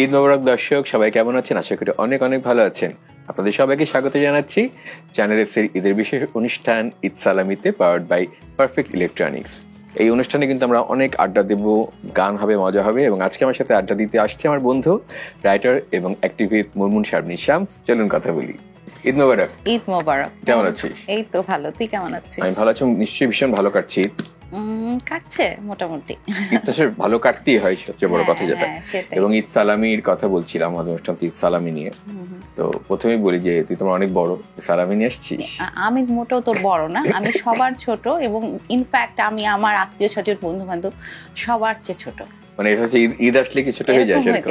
ঈদ মোবারক দর্শক, সবাই কেমন আছেন? আশা করি অনেক অনেক ভালো আছেন। আপনাদের সবাইকে স্বাগত জানাচ্ছি চ্যানেল এফসির ঈদের বিশেষ অনুষ্ঠান ঈদ সালামিতে, পাওয়ার্ড বাই পারফেক্ট ইলেকট্রনিক্স। এই অনুষ্ঠানে কিন্তু আমরা অনেক আড্ডা দেব, গান হবে, মজা হবে। এবং আজকে আমার সাথে আড্ডা দিতে আসছে আমার বন্ধু রাইটার এবং অ্যাক্টিভিস্ট মুনমুন শারমিন শামস। চলুন কথা বলি। ঈদ মোবারক। ঈদ মোবারক। কেমন আছিস? এই তো ভালো, তুই কেমন আছিস? আমি ভালো আছি, নিশ্চয়ই ভীষণ ভালো কাটছি। কাটছে মোটামুটি। ঈদ তো ভালো কাটতেই হয়, সবচেয়ে বড় কথা যেটা। এবং ঈদ সালামির কথা বলছিলাম আমাদের অনুষ্ঠান ঈদ সালামি নিয়ে। তো প্রথমেই বলি যে তুই তোমার অনেক বড়, সালামি নিয়ে আসছিস। আমি মোটেও তোর বড় না, আমি সবার ছোট, এবং ইনফ্যাক্ট আমি আমার আত্মীয় স্বজন বন্ধু বান্ধব সবার চেয়ে ছোট। মানে এটা হচ্ছে ঈদ আসলে কি ছোট হয়ে যায় সেরকম।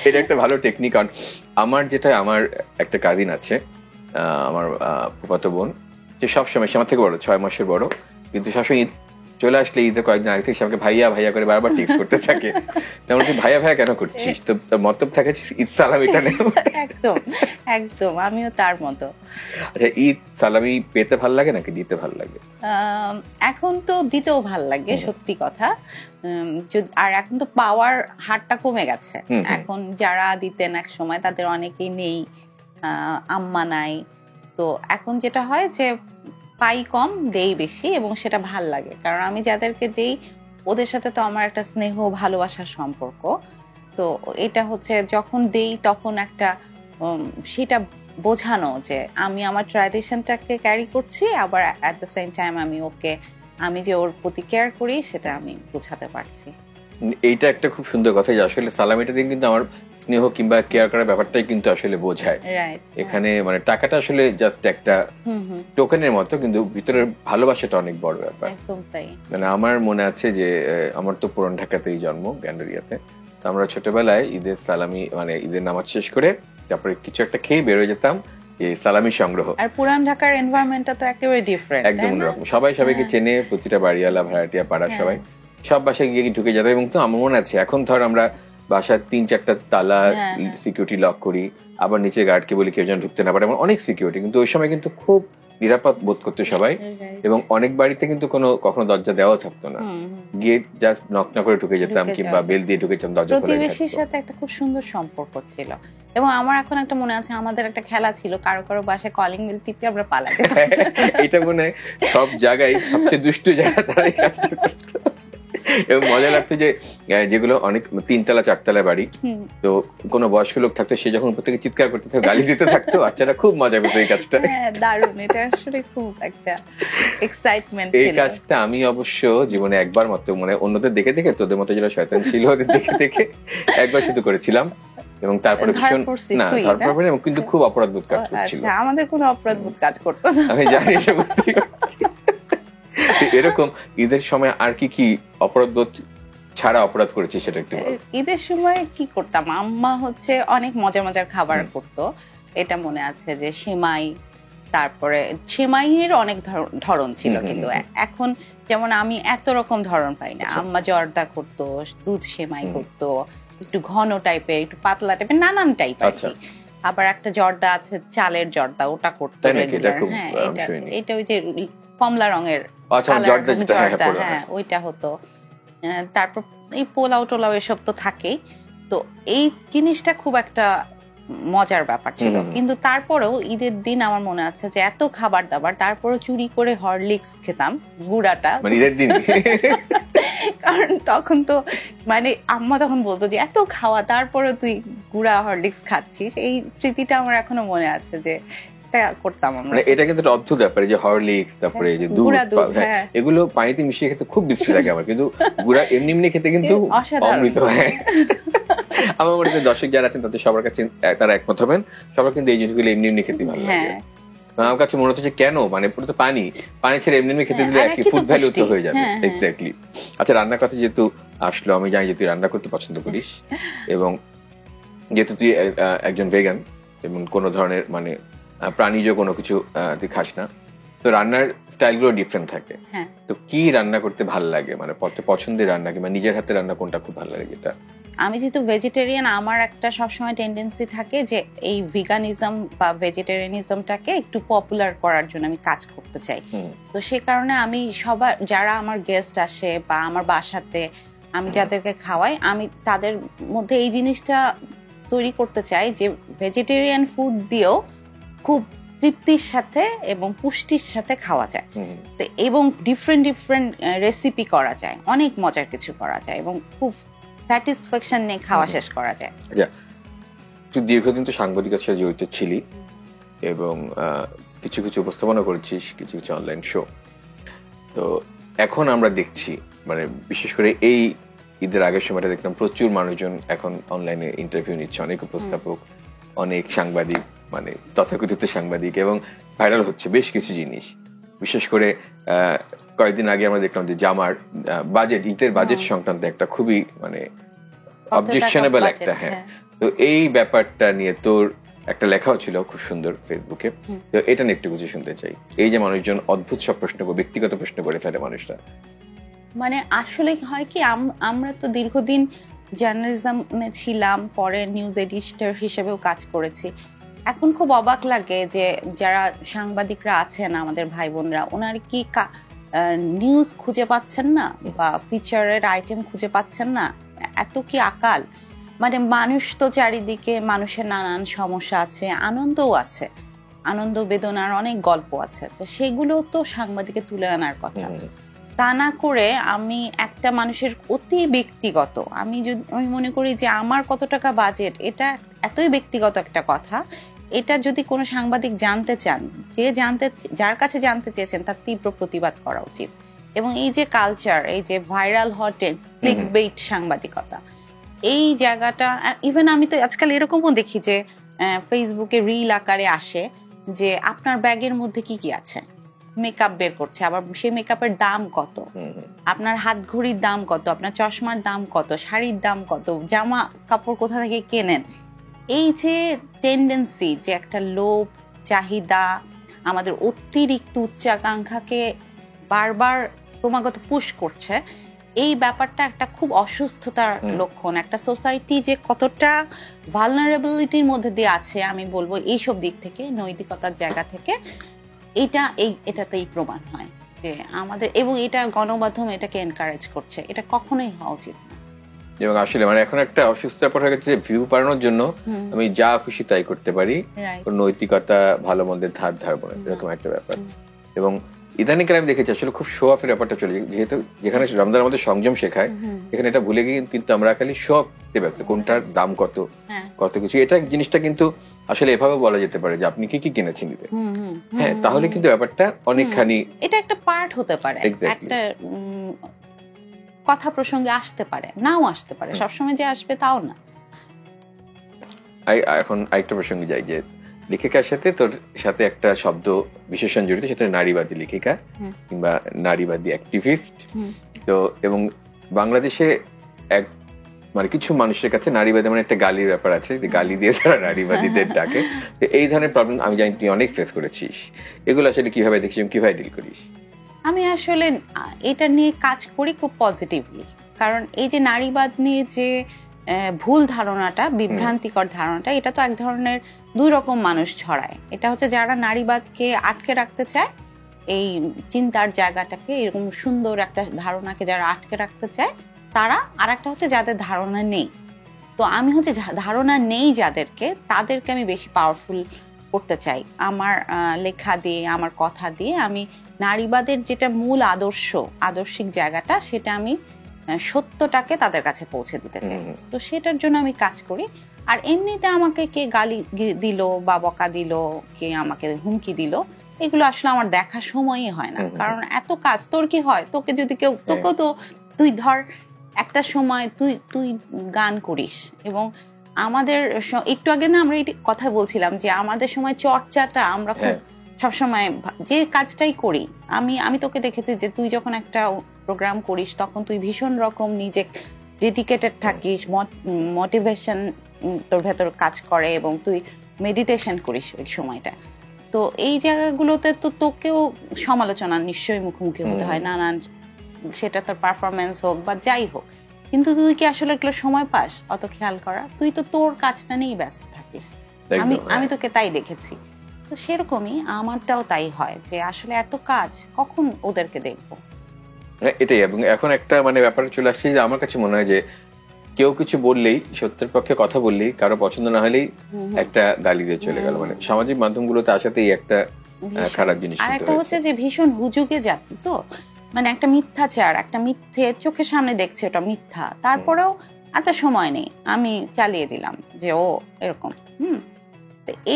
এটা একটা ভালো টেকনিক। আমার একটা কাজিন আছে, আমার ফুফাতো বোন, যে সবসময় সে আমার থেকে বড়, 6 মাসের বড়, কিন্তু সবসময় ঈদ চলে আসলে ঈদে কয়েকদিন আগে থেকে আমাকে ভাইয়া ভাইয়া করে বারবার টেক্সট করতে থাকে। তেমন ভাইয়া ভাইয়া কেন করছিস? তো মতলব থাকে ঈদ সালামিটা নেই। একদম একদম, আমিও তার মতো। আচ্ছা, ঈদ সালামি পেতে ভাল লাগে নাকি দিতে ভাল লাগে? এখন তো দিতেও ভাল লাগে, সত্যি কথা। আর এখন তো পাওয়ার হারটা কমে গেছে। এখন যারা দিতেন এক সময় তাদের অনেকেই নেই, আম্মা নাই। তো এখন যেটা হয় যে পাই কম, দেই বেশি, এবং সেটা ভাল লাগে। কারণ আমি যাদেরকে দেই ওদের সাথে তো আমার একটা স্নেহ ভালোবাসার সম্পর্ক। তো এটা হচ্ছে যখন দেই তখন একটা সেটা বোঝানো যে আমি আমার ট্র্যাডিশনটাকে ক্যারি করছি, আবার অ্যাট দ্য সেম টাইম আমি যে ওর প্রতি কেয়ার করি সেটা আমি বোঝাতে পারছি। এইটা একটা খুব সুন্দর কথা যে আসলে সালামিটা দিয়ে কিন্তু আমার স্নেহ কিংবা কেয়ার করার ব্যাপারটাই কিন্তু আসলে বোঝায়। এখানে মানে টাকাটা আসলে জাস্ট একটা টোকেনের মতো, কিন্তু ভিতরের ভালোবাসাটা অনেক বড় ব্যাপার। একদম তাই। মানে আমার মনে আছে যে আমার তো পুরান ঢাকাতেই জন্ম, গ্যান্ডারিয়াতে। তো আমরা ছোটবেলায় ঈদের সালামি মানে ঈদের নামাজ শেষ করে তারপরে কিছু একটা খেয়ে বেরোয় যেতাম, এই সালামি সংগ্রহ। আর পুরান ঢাকার এনভায়রনমেন্টটা তো একেবারে ডিফারেন্ট, একদম অন্যরকম। সবাই সবাইকে চেনে, প্রতিটা বাড়িওয়ালা, ভাড়াটিয়া, পাড়া সবাই সব বাসায় গিয়ে ঢুকে যেত। এবং তো আমার মনে আছে এখন ধর আমরা বাসার 3-4টা তালা সিকিউরিটি লক করি, আবার নিচে গার্ডকে বলি কেউ যেন ঢুকতে না পারে, অনেক সিকিউরিটি। কিন্তু ওই সময় কিন্তু খুব নিরাপদ বোধ করতো সবাই। এবং অনেক বাড়িতে কিন্তু কখনো দরজা দেওয়া থাকতো না, গিয়ে জাস্ট নক না করে ঢুকে যেতাম, কিংবা বেল দিয়ে ঢুকে যেতাম। দরজা খোলা থাকতো। প্রতিবেশীর সাথে একটা খুব সুন্দর সম্পর্ক ছিল। এবং আমার এখন একটা মনে আছে, আমাদের একটা খেলা ছিল, কারো কারো বাসায় কলিং বেল টিপে আমরা পালাই যেতাম। এটা মনে হয় সব জায়গায় সবচেয়ে দুষ্ট জায়গা তারাই কাজটা করতো। এবং মজা লাগতো যে যেগুলো অনেক 3তলা 4তলা বাড়ি, তো কোনো বয়স্ক লোক থাকতো, সে যখন উপর থেকে চিৎকার করতে থাকতো, গালি দিতে থাকতো, বাচ্চারা খুব মজা পেত এই কাজটা। দারুণ, এটা আসলে খুব একটা এক্সাইটমেন্ট ছিল। এই কাজটা আমি অবশ্য জীবনে একবার মতো, মানে অন্যদের দেখে দেখে, তোদের মতো যারা শয়তান ছিল ওদের দেখে দেখে একবার শুধু করেছিলাম। এবং তারপরে ভীষণ না ধরপড়, এবং কিন্তু খুব অপরাধবোধ কাজ করছিল। আমাদের কোনো অপরাধবোধ কাজ করতো না, আমি জানি, এটা বুঝতে পারছি। এরকম ঈদের সময় আর কি অপরাধবোধ ছাড়া অপরাধ করেছি সেটা একটু বল। ঈদের সময় কি করতাম, আম্মা হচ্ছে অনেক মজার মজার খাবার করতো। এটা মনে আছে যে সেমাই, তারপরে সেমাইয়ের অনেক ধরন ছিল, কিন্তু এখন যেমন আমি এত রকম ধরন পাই না। আম্মা জর্দা করতো, দুধ সেমাই করতো, একটু ঘন টাইপের, একটু পাতলা টাইপের, নানান টাইপ আর কি। আবার একটা জর্দা আছে চালের জর্দা, ওটা করতো রেগুলার। হ্যাঁ, এটা ওই যে কমলা রঙের জর্দা, হ্যাঁ ওইটা হতো। তারপর এই পোলাও টোলাও এসব তো থাকেই। তো এই জিনিসটা খুব একটা মজার ব্যাপার ছিল। কিন্তু তারপরেও ঈদের দিন আমার মনে আছে যে এত খাবার দাবার, তারপরে চুরি করে হরলিক্স খেতাম, গুড়াটা। কারণ তখন তো মানে আম্মা তখন বলতো যে এত খাওয়া, তারপরে তুই গুড়া হরলিক্স খাচ্ছিস। এই স্মৃতিটা আমার এখনো মনে আছে যে করতাম আমরা। এটা কিন্তু একটা অদ্ভুত ব্যাপার যে হরলিক্স, তারপরে যে দুধ, এগুলো পানিতে মিশিয়ে খেতে খুব বিশ্রী লাগে আমার, কিন্তু গুড়া এমনি এমনি খেতে কিন্তু অমৃত। আমার মনে হয় দর্শক যারা আছেন তাদের সবার কাছে তারা একমত হবেন, সবার কিন্তু এই জিনিসগুলো এমনি এমনি খেতে ভালো লাগে। আমার কাছে মনে হচ্ছে কেন, মানে পুরো তো পানি ছেড়ে এমনি এমনি খেতে দিলে আর কি ফুড ভ্যালু তো হয়ে যাবে। এক্স্যাক্টলি। আচ্ছা, রান্নার কথা যেহেতু আসলো, আমি জানি যে তুই রান্না করতে পছন্দ করিস, এবং যেহেতু তুই একজন ভেগান এবং কোনো ধরনের মানে প্রাণীজ কোনো কিছু তুই খাস না, তো রান্নার স্টাইল গুলো ডিফারেন্ট থাকে। তো কি রান্না করতে ভালো লাগে, মানে পছন্দের রান্না কিংবা নিজের হাতে রান্না কোনটা খুব ভালো লাগে? এটা আমি যেহেতু ভেজিটেরিয়ান, আমার একটা সবসময় টেন্ডেন্সি থাকে যে এই ভিগানিজম বা ভেজিটেরিয়ানিজমটাকে একটু পপুলার করার জন্য আমি কাজ করতে চাই। তো সে কারণে আমি যারা আমার গেস্ট আসে বা আমার বাসাতে, আমি যাদেরকে খাওয়াই আমি তাদের মধ্যে এই জিনিসটা তৈরি করতে চাই যে ভেজিটেরিয়ান ফুড দিয়েও খুব তৃপ্তির সাথে এবং পুষ্টির সাথে খাওয়া যায়, এবং ডিফারেন্ট রেসিপি করা যায়, অনেক মজার কিছু করা যায় এবং খুব স্যাটিসফ্যাকশন নিয়ে খাওয়া শেষ করা যায়। আচ্ছা, তুই দীর্ঘদিন তো সাংবাদিকতার সাথে জড়িত ছিলি এবং কিছু কিছু উপস্থাপনা করেছিস, কিছু কিছু অনলাইন শো। তো এখন আমরা দেখছি মানে বিশেষ করে এই ঈদের আগের সময়টা দেখলাম প্রচুর মানুষজন এখন অনলাইনে ইন্টারভিউ নিচ্ছে, অনেক উপস্থাপক, অনেক সাংবাদিক, মানে তথাকথিত সাংবাদিক, এবং ভাইরাল হচ্ছে বেশ কিছু জিনিস। বিশেষ করে কয়েকদিন আগে আমরা দেখলাম যে জামার বাজেট, ঈদের বাজেট সংক্রান্ত একটা খুবই মানে অবজেকশনেবল একটা, হ্যাঁ। তো এই ব্যাপারটা নিয়ে তোর একটা লেখাও ছিল খুব সুন্দর ফেসবুকে, তো এটা নিয়ে একটু কিছু শুনতে চাই। এই যে মানুষজন অদ্ভুত সব প্রশ্ন, ব্যক্তিগত প্রশ্ন করে ফেলে মানুষরা, মানে আসলে হয় কি আমরা তো দীর্ঘদিন জার্নালিজমে ছিলাম, পরে নিউজ এডিটর হিসেবেও কাজ করেছি। এখন খুব অবাক লাগে যে যারা সাংবাদিকরা আছেন আমাদের ভাই বোনরা, ওনার কি নিউজ খুঁজে পাচ্ছেন না বা ফিচারের আইটেম খুঁজে পাচ্ছেন না, এত কি আকাল। মানে মানুষ তো চারিদিকে, মানুষের নানান সমস্যা আছে, আনন্দও আছে, আনন্দ বেদনার অনেক গল্প আছে, তো সেগুলো তো সাংবাদিকে তুলে আনার কথা। তা না করে আমি একটা মানুষের অতি ব্যক্তিগত, আমি মনে করি যে আমার কত টাকা বাজেট, এটা এতই ব্যক্তিগত একটা কথা, এটা যদি কোনো সাংবাদিক জানতে চান, যার কাছে জানতে চেয়েছেন তার তীব্র প্রতিবাদ করা উচিত। এবং এই যে কালচার, এই যে ভাইরাল হটে ক্লিকবেইট সাংবাদিকতা, এই জায়গাটা ইভেন আমি তো আজকাল এরকমও দেখি যে ফেসবুকে রিল আকারে আসে যে আপনার ব্যাগের মধ্যে কি কি আছে, মেকআপ বের করছে, আবার সেই মেকআপের দাম কত, আপনার হাত ঘড়ির দাম কত, আপনার চশমার দাম কত, শাড়ির দাম কত, জামা কাপড় কোথা থেকে কেনেন। এই যে টেন্ডেন্সি, যে একটা লোভ, চাহিদা, আমাদের অতিরিক্ত উচ্চাকাঙ্ক্ষাকে বারবার ক্রমাগত পুশ করছে, এই ব্যাপারটা একটা খুব অসুস্থতার লক্ষণ। একটা সোসাইটি যে কতটা ভালনারেবিলিটির মধ্যে দিয়ে আছে আমি বলবো এইসব দিক থেকে, নৈতিকতার জায়গা থেকে, এটাতেই প্রমাণ হয় যে আমাদের, এবং এটা গণমাধ্যম এটাকে এনকারেজ করছে, এটা কখনোই হওয়া উচিত না। এবং আসলে মানে এখন একটা অসুস্থ ব্যাপার হয়ে গেছে যে ভিউ বাড়ানোর জন্য আমি যা খুশি তাই করতে পারি, নৈতিকতা ভালো মন্দের ধার ধারবো না, এরকম একটা ব্যাপার। এবং ইদানিং কালে আমি দেখেছি আসলে খুব শো অফের ব্যাপারটা চলে যায়, যেহেতু যেখানে রমজানের মধ্যে সংযম শেখায়, এখানে এটা ভুলে গিয়ে কিন্তু আমরা খালি শো অফে ব্যস্ত, কোনটার দাম কত, কত কিছু। এটা জিনিসটা কিন্তু আসলে এভাবে বলা যেতে পারে যে আপনি কি কি কিনেছেন ঈদে, হ্যাঁ, তাহলে কিন্তু ব্যাপারটা অনেকখানি, এটা একটা পার্ট হতে পারে, একটা কথা প্রসঙ্গে আসতে পারে, নাও আসতে পারে, সবসময় যে আসবে তাও না। এখন আরেকটা প্রসঙ্গে যাই, যে লেখিকার সাথে তোর সাথে একটা শব্দ বিশেষণ জড়িত, সেটা নারীবাদী লেখিকা কিংবা নারীবাদী অ্যাক্টিভিস্ট। তো এবং বাংলাদেশে এক মানে কিছু মানুষের কাছে নারীবাদী মানে একটা গালির ব্যাপার আছে, যে গালি দিয়ে তারা নারীবাদীদের ডাকে। তো এই ধরনের প্রবলেম আমি জানি তুই অনেক ফেস করেছিস, এগুলো আসলে কিভাবে দেখিস এবং কিভাবে ডিল করিস? আমি আসলে এটা নিয়ে কাজ করি খুব পজিটিভলি, কারণ এই যে নারীবাদ নিয়ে যে ভুল ধারণাটা, বিভ্রান্তিকর ধারণাটা, এটা তো এক ধরনের দুই রকম মানুষ ছড়ায়। এটা হচ্ছে যারা নারীবাদকে আটকে রাখতে চায়, এই চিন্তার জায়গাটাকে, এরকম সুন্দর একটা ধারণাকে যারা আটকে রাখতে চায় তারা, আর একটা হচ্ছে যাদের ধারণা নেই। তো আমি হচ্ছে ধারণা নেই যাদেরকে, তাদেরকে আমি বেশি পাওয়ারফুল করতে চাই আমার লেখা দিয়ে, আমার কথা দিয়ে। আমি নারীবাদের যেটা মূল আদর্শিক জায়গাটা, সেটা আমি সত্যটাকে তাদের কাছে পৌঁছে দিতে চাই। তো সেটার জন্য আমি কাজ করি। আর এমনিতে আমাকে কে গালি দিল বা বকা দিল, কে আমাকে হুমকি দিল, এগুলো আসলে আমার দেখার সময়ই হয় না, কারণ এত কাজ। তোর কি হয়, তোকে যদি কেউ, তোকে তো তুই ধর একটা সময় তুই গান করিস, এবং আমাদের একটু আগে না আমরা এই কথা বলছিলাম যে আমাদের সময় চর্চাটা আমরা খুব সবসময় যে কাজটাই করি, আমি তোকে দেখেছি যে তুই যখন একটা প্রোগ্রাম করিস তখন তুই ভীষণ রকম নিজে ডেডিকেটেড থাকিস, মোটিভেশন তোর ভেতর কাজ করে, এবং তুই মেডিটেশন করিস ওই সময়টা। তো এই জায়গাগুলোতে তো তোকেও সমালোচনা নিশ্চয়ই মুখোমুখি হতে হয়, নানান, সেটা তোর পারফরমেন্স হোক বা যাই হোক। কিন্তু তুই কি আসলে এগুলো সময় পাস অত খেয়াল করা? তুই তো তোর কাজটা নিয়েই ব্যস্ত থাকিস। আমি তোকে তাই দেখেছি। তো সেরকমই আমারটাও তাই হয়, যে আসলে এত কাজ কখন ওদেরকে দেখবো। এটাই। এবং এখন একটা মানে ব্যাপার চলে আসছে যে আমার কাছে মনে হয় যে কেউ কিছু বললেই, সত্যের পক্ষে কথা বললেই, কারো পছন্দ না হলেই একটা গালি দিয়ে চলে গেল। মানে সামাজিক মাধ্যমগুলোতে আসাতেই একটা খারাপ জিনিস। আর একটা হচ্ছে যে ভীষণ হুজুগে জাতি তো, মানে একটা মিথ্যাচার, একটা মিথ্যে চোখের সামনে দেখছে ওটা মিথ্যা, তারপরেও এত সময় নেই আমি চালিয়ে দিলাম যে ও এরকম।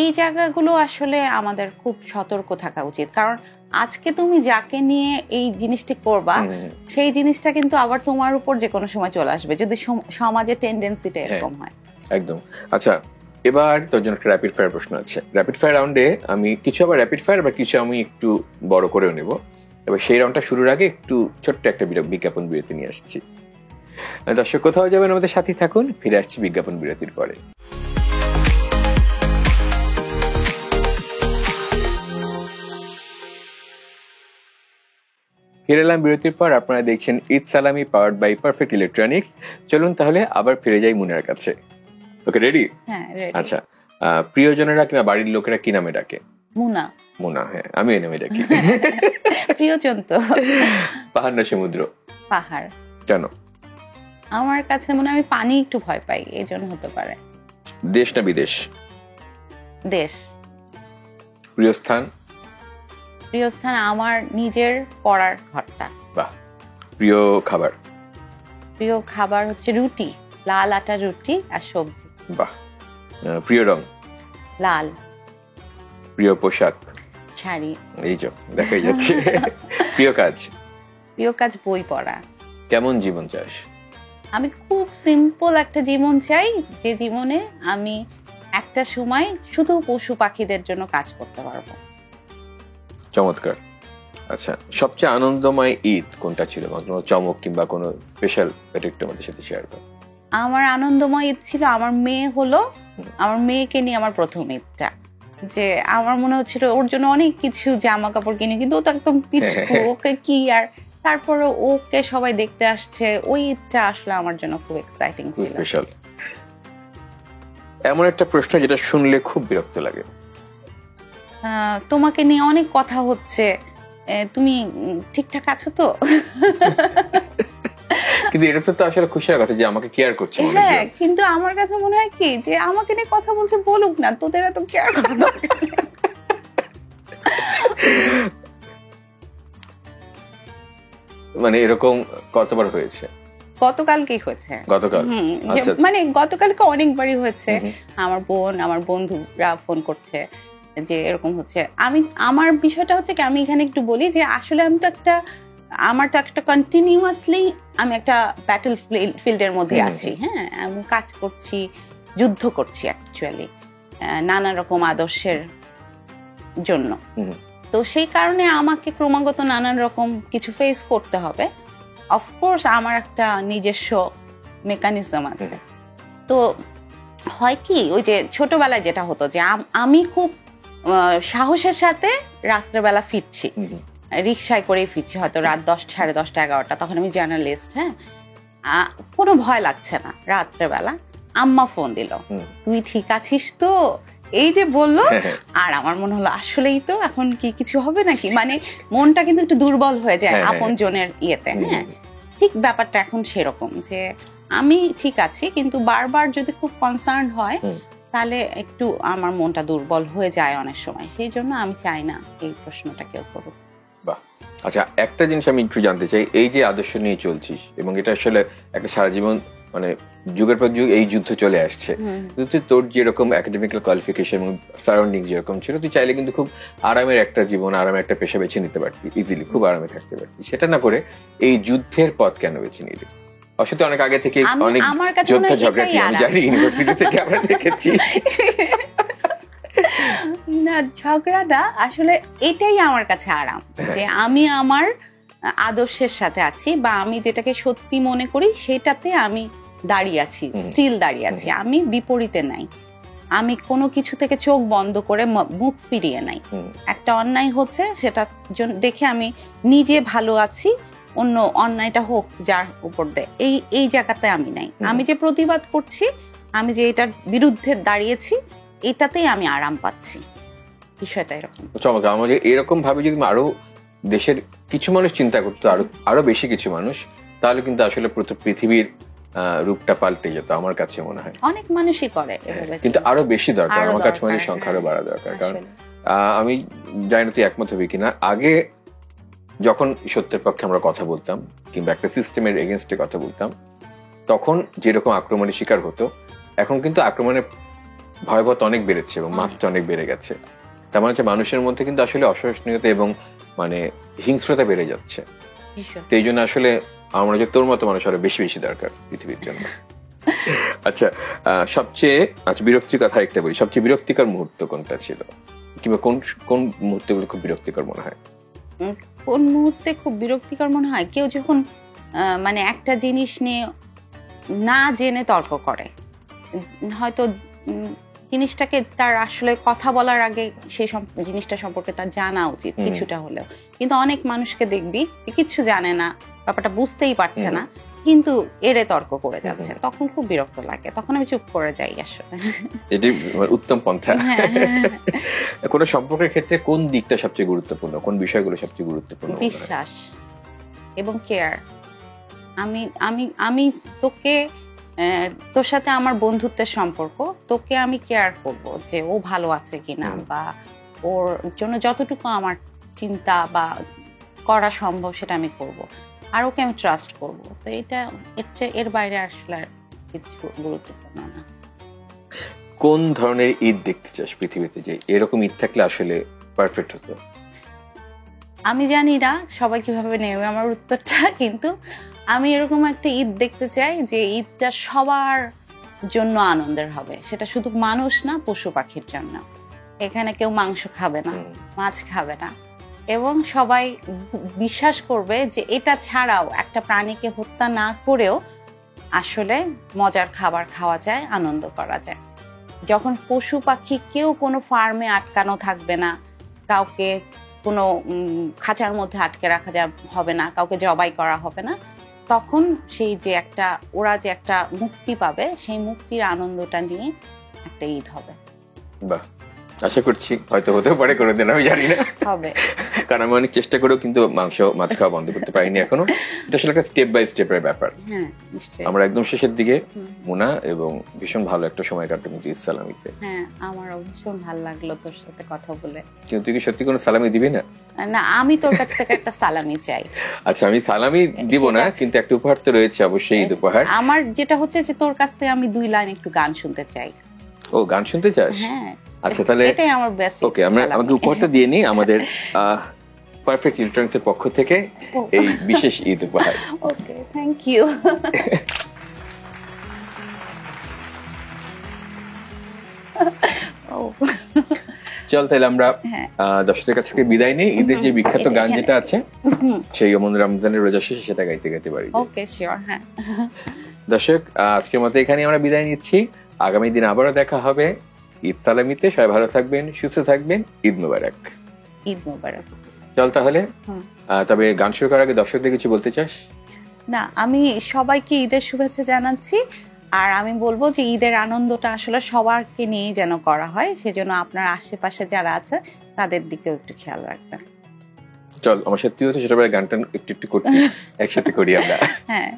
এই জায়গাগুলো আসলে আমাদের খুব সতর্ক থাকা উচিত, কারণ আজকে তুমি যাকে নিয়ে এই জিনিসটি করবা সেই জিনিসটা কিন্তু আবার তোমার উপর যে কোনো সময় চলে আসবে যদি সমাজে টেন্ডেন্সিটা এরকম হয়। একদম। আচ্ছা, এবার তোর জন্য একটা র্যাপিড ফায়ার প্রশ্ন আছে। র্যাপিড ফায়ার রাউন্ডে আমি কিছু আবার র্যাপিড ফায়ার বা কিছু আমি একটু বড় করেও নেব। এবার সেই রাউন্ডটা শুরুর আগে একটু ছোট্ট একটা বিজ্ঞাপন বিরতি নিয়ে আসছি। দর্শক কোথাও যাবেন, আমাদের সাথেই থাকুন, ফিরে আসছি বিজ্ঞাপন বিরতির পরে। ফিরে এলাম বিরতির পর। আপনারা দেখছেন ঈদ সালামি পাওয়ার্ড বাই পারফেক্ট ইলেকট্রনিক্স। চলুন তাহলে আবার ফিরে যাই মুনার কাছে। ওকে, রেডি? হ্যাঁ, রেডি। আচ্ছা, প্রিয়জনেরা কিংবা বাড়ির লোকেরা কি নামে ডাকে? মুনা। মুনা, হ্যাঁ, আমি এই নামে ডাকি। প্রিয়জন তো। পাহাড় না সমুদ্র? পাহাড়। কেন? আমার কাছে মনে হয় আমি পানি একটু ভয় পাই, এই জন্য হতে পারে। দেশ না বিদেশ? দেশ। প্রিয় স্থান? প্রিয় স্থান আমার নিজের পড়ার ঘরটা। বাহ। প্রিয় খাবার? প্রিয় খাবার হচ্ছে রুটি, লাল আটা রুটি আর সবজি। বাহ। প্রিয় রং? লাল। প্রিয় পোশাক? শাড়ি। এই যে দেখাই যাচ্ছে। প্রিয় কাজ? প্রিয় কাজ বই পড়া। কেমন জীবন চাস? আমি খুব সিম্পল একটা জীবন চাই, যে জীবনে আমি একটা সময় শুধু পশু পাখিদের জন্য কাজ করতে পারবো। চমৎকার। আচ্ছা, সবচেয়ে আনন্দময় ঈদ কোনটা ছিল? কোনো চমক কিংবা কোনো স্পেশাল একটু আমাদের সাথে শেয়ার কর। আমার আনন্দময় ঈদ ছিল আমার মেয়ে হলো, আমার মেয়েকে নিয়ে আমার প্রথম ঈদটা, যে আমার মনে হচ্ছিল ওর জন্য অনেক কিছু জামা কাপড় কিনে, কিন্তু ও তো একদম পিছু, ওকে কি আর, তারপরে ওকে সবাই দেখতে আসছে। ওই ঈদটা আসলে আমার জন্য খুব এক্সাইটিং ছিল। স্পেশাল। এমন একটা প্রশ্ন যেটা শুনলে খুব বিরক্ত লাগে। তোমাকে নিয়ে অনেক কথা হচ্ছে, তুমি ঠিকঠাক আছো তো? কিন্তু এটা তো আসলে খুশির কথা যে আমাকে কেয়ার করছে। হ্যাঁ, কিন্তু আমার কাছে মনে হয় কি যে আমাকে নিয়ে কথা বলছে, বলুক না, তোদের এত কেয়ার করা দরকার নেই। মানে এরকম কতবার হয়েছে? গতকালকেই হয়েছে। গতকাল? মানে গতকালকে অনেকবারই হয়েছে। আমার বোন, আমার বন্ধুরা ফোন করছে যে এরকম হচ্ছে। আমার বিষয়টা হচ্ছে কি, আমি এখানে একটু বলি যে আসলে আমার তো একটা কন্টিনিউয়াসলি আমি একটা ব্যাটল ফিল্ডের মধ্যে আছি। হ্যাঁ, আমি কাজ করছি, যুদ্ধ করছি অ্যাকচুয়ালি নানা রকম আদর্শের জন্য। তো সেই কারণে আমাকে ক্রমাগত নানান রকম কিছু ফেস করতে হবে। অফকোর্স আমার একটা নিজস্ব মেকানিজম আছে। তো হয় কি, ওই যে ছোটবেলায় যেটা হতো যে আমি খুব সাহসের সাথে রাত্রেবেলা ফিরছি, রিক্সায় করেই ফিরছি, হয়তো রাত 10, 10:30, 11টা, তখন আমি জার্নালিস্ট। হ্যাঁ, কোনো ভয় লাগছে না। রাত্রেবেলা আম্মা ফোন দিল, তুই ঠিক আছিস তো, এই যে বললো, আর আমার মনে হলো আসলেই তো, এখন কি কিছু হবে নাকি, মানে মনটা কিন্তু একটু দুর্বল হয়ে যায় আপন জনের ইয়েতে। হ্যাঁ, ঠিক ব্যাপারটা এখন সেরকম যে আমি ঠিক আছি, কিন্তু বারবার যদি খুব কনসার্ন হয় তাহলে একটু আমার মনটা দুর্বল হয়ে যায় অনেক সময়। সেই জন্য আমি চাই না এই প্রশ্নটা কেউ করুক। বাহ। আচ্ছা, একটা জিনিস আমি একটু জানতে চাই, এই যে আদর্শ নিয়ে চলছিস এবং এটা আসলে একটা সারা জীবন, মানে যুগের পর যুগ এই যুদ্ধ চলে আসছে, তোর যেরকম একাডেমিক্যাল কোয়ালিফিকেশন এবং সারাউন্ডিং যেরকম ছিল, তুই চাইলে কিন্তু খুব আরামের একটা জীবন, আরামের একটা পেশা বেছে নিতে পারতি, ইজিলি খুব আরামে থাকতে পারতি। সেটা না করে এই যুদ্ধের পথ কেন বেছে নিলি? অবশ্যই অনেক আগে থেকে অনেক যোদ্ধা ঝগড়াটি আমি জানি, ইউনিভার্সিটি থেকে আমরা দেখেছি। না, ঝগড়াটা আসলে এটাই আমার কাছে আরাম, যে আমি আমার আদর্শের সাথে আছি, বা আমি যেটাকে সত্যি মনে করি সেটাতে আমি দাঁড়িয়ে আছি, স্টিল দাঁড়িয়ে আছি। আমি বিপরীতে নাই, আমি কোনো কিছু থেকে চোখ বন্ধ করে মুখ ফিরিয়ে নাই। একটা অন্যায় হচ্ছে, সেটা দেখে আমি নিজে ভালো আছি, অন্য অন্যায়টা হোক যার উপর দেয়, এই জায়গাতে আমি নাই। আমি যে প্রতিবাদ করছি, আমি যে এটার বিরুদ্ধে দাঁড়িয়েছি, এটাতেই আমি আরাম পাচ্ছি। বিষয়টা এরকম। চমৎকার। আমাদের এরকম ভাবে যদি আরো দেশের কিছু মানুষ চিন্তা করতো, আরো বেশি কিছু মানুষ, তাহলে কিন্তু আসলে পৃথিবীর রূপটা পাল্টে যেত আমার কাছে মনে হয়। অনেক মানুষই করে, কিন্তু আরো বেশি দরকার আমার কাছে মনে হয়, সংখ্যা আরো বাড়া দরকার। কারণ আমি জানি না তুই একমত হবি কিনা, আগে যখন সত্যের পক্ষে আমরা কথা বলতাম কিংবা একটা সিস্টেমের এগেনস্টে কথা বলতাম, তখন যেরকম আক্রমণের শিকার হতো, এখন কিন্তু আক্রমণের ভয়াবহতা অনেক বেড়েছে এবং মাত্রা অনেক বেড়ে গেছে। তার মানে হচ্ছে মানুষের মধ্যে কিন্তু আসলে অসহনীয়তা এবং মানে হিংস্রতা বেড়ে যাচ্ছে। তো এই জন্য আসলে আমরা যে তোর মতো মানুষ আরো বেশি বেশি দরকার পৃথিবীর জন্য। আচ্ছা, সবচেয়ে বিরক্তির কথা একটা বলি, সবচেয়ে বিরক্তিকর মুহূর্ত কোনটা ছিল, কিংবা কোন মুহূর্তগুলো খুব বিরক্তিকর মনে হয়? কোন মুহূর্তে খুব বিরক্তিকর মনে হয়? কেউ যখন মানে একটা জিনিস নিয়ে না জেনে তর্ক করে, হয়তো জিনিসটাকে তার আসলে কথা বলার আগে সেই জিনিসটা সম্পর্কে তার জানা উচিত কিছুটা হলেও, কিন্তু অনেক মানুষকে দেখবি যে কিছু জানে না, ব্যাপারটা বুঝতেই পারছে না, কিন্তু এড়ে তর্ক করে যাচ্ছে, তখন খুব বিরক্ত লাগে, তখন আমি চুপ করে যাই। আসলে এটি উত্তম পন্থা। কোন সম্পর্কের ক্ষেত্রে কোন দিকটা সবচেয়ে গুরুত্বপূর্ণ, কোন বিষয়গুলো সবচেয়ে গুরুত্বপূর্ণ? বিশ্বাস এবং কেয়ার। আমি তোকে, তোর সাথে আমার বন্ধুত্বের সম্পর্ক, তোকে আমি কেয়ার করব যে ও ভালো আছে কিনা, বা ওর জন্য যতটুকু আমার চিন্তা বা করা সম্ভব সেটা আমি করব, আর ওকে আমি ট্রাস্ট করব। তো এটা এর বাইরে আসলে কিছু গুরুত্বপূর্ণ না। কোন ধরনের ঈদ দেখতে চাস পৃথিবীতে, যে এরকম ঈদ থাকলে আসলে পারফেক্ট হতো? আমি জানি না সবাই কিভাবে নেবে আমার উত্তরটা, কিন্তু আমি এরকম একটা ঈদ দেখতে চাই যে ঈদটা সবার জন্য আনন্দের হবে। সেটা শুধু মানুষ না, পশু পাখির জন্য। এখানে কেউ মাংস খাবে না, মাছ খাবে না, এবং সবাই বিশ্বাস করবে যে এটা ছাড়াও একটা প্রাণীকে হত্যা না করেও আসলে মজার খাবার খাওয়া যায়, আনন্দ করা যায়। যখন পশু পাখি কেউ কোনো ফার্মে আটকানো থাকবে না, কাউকে কোনো খাঁচার মধ্যে আটকে রাখা হবে না, কাউকে জবাই করা হবে না, তখন সেই যে ওরা যে একটা মুক্তি পাবে, সেই মুক্তির আনন্দটা নিয়ে একটা ঈদ হবে। বাহ, আশা করছি হয়তো হতেও পারে কোনোদিন, আমি জানি না হবে, কারণ আমি অনেক চেষ্টা করেও কিন্তু মাছ খাওয়া বন্ধ করতে পারিনি এখনো। এটা আসলে একটা স্টেপ বাই স্টেপের ব্যাপার। আমরা একদম শেষের দিকে মুনা, এবং ভীষণ ভালো একটা সময় কাটলো কিন্তু ঈদ সালামিতে। হ্যাঁ, আমারও ভীষণ ভালো লাগলো তোর সাথে কথা বলে। কিন্তু তুই কি সত্যি কোনো সালামি দিবি না? না, আমি তোর কাছ থেকে একটা সালামি চাই। আচ্ছা, আমি সালামি দিব না, কিন্তু একটা উপহার তো রয়েছে অবশ্যই, ঈদ উপহার। আমার যেটা হচ্ছে যে তোর কাছ থেকে আমি 2 লাইন একটু গান শুনতে চাই। ও, গান শুনতে চাস? হ্যাঁ। আচ্ছা, তাহলে এটাই আমার বেস্ট। ওকে, আমাকে উপহারটা দিয়ে নিই আমাদের পারফেক্ট ইলেকট্রনিক্সের পক্ষ থেকে এই বিশেষ ঈদ উপহার। ওকে, থ্যাংক ইউ। চল তাহলে আমরা দর্শকদের কাছ থেকে বিদায় নিই। ঈদের যে বিখ্যাত গান যেটা আছে, সেই রমজানের রোজা শেষে সেটা গাইতে গাইতে পারি। ওকে, শিওর। হ্যাঁ দর্শক, আজকের মতো এখানে আমরা বিদায় নিচ্ছি। আগামী দিন আবারও দেখা হবে ঈদ সালামিতে। সবাই ভালো থাকবেন, সুস্থ থাকবেন। ঈদ মোবারক। ঈদ মোবারক। চল তাহলে, তবে গান শুরু করার আগে দর্শকদের কিছু বলতে চাস? না, আমি সবাইকে ঈদের শুভেচ্ছা জানাচ্ছি, আর আমি বলবো যে ঈদের আনন্দটা আসলে সবারকে নিয়ে যেন করা হয়, সেজন্য আপনার আশেপাশে যারা আছে তাদের দিকেও একটু খেয়াল রাখবেন। চল, আমার সত্যি হচ্ছে সেটা বলে গানটা একটু একটু করতে একসাথে করি আমরা। হ্যাঁ।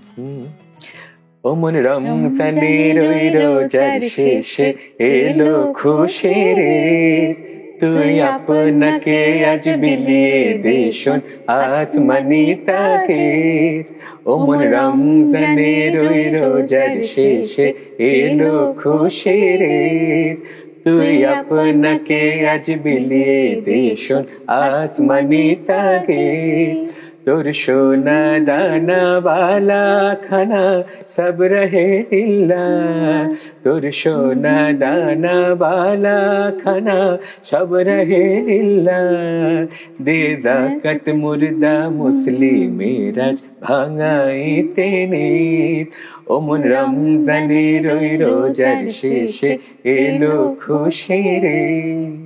ও মন রমজানের ওই রোজার শেষে এলো খুশির ঈদ, তুই আপনাকে আজ বিলিয়ে দে শোন আসমানি তাকিদ। ও মন রমজানের ওই রোজার শেষে এলো খুশির ঈদ, তুই আপনাকে আজ বিলিয়ে দে শোন আসমানি তাকিদ। তোর সোনা দানা বালা খানা সব রহে লিল্লা, তোর সোনা দানা বালা খানা সব রহে লিল্লা। দে যাকাত মুর্দা মুসলিমেরাজ ভাঙাইতে নিত, ও মন রমজানের ওই রোজার শেষে এলো খুশির ঈদ।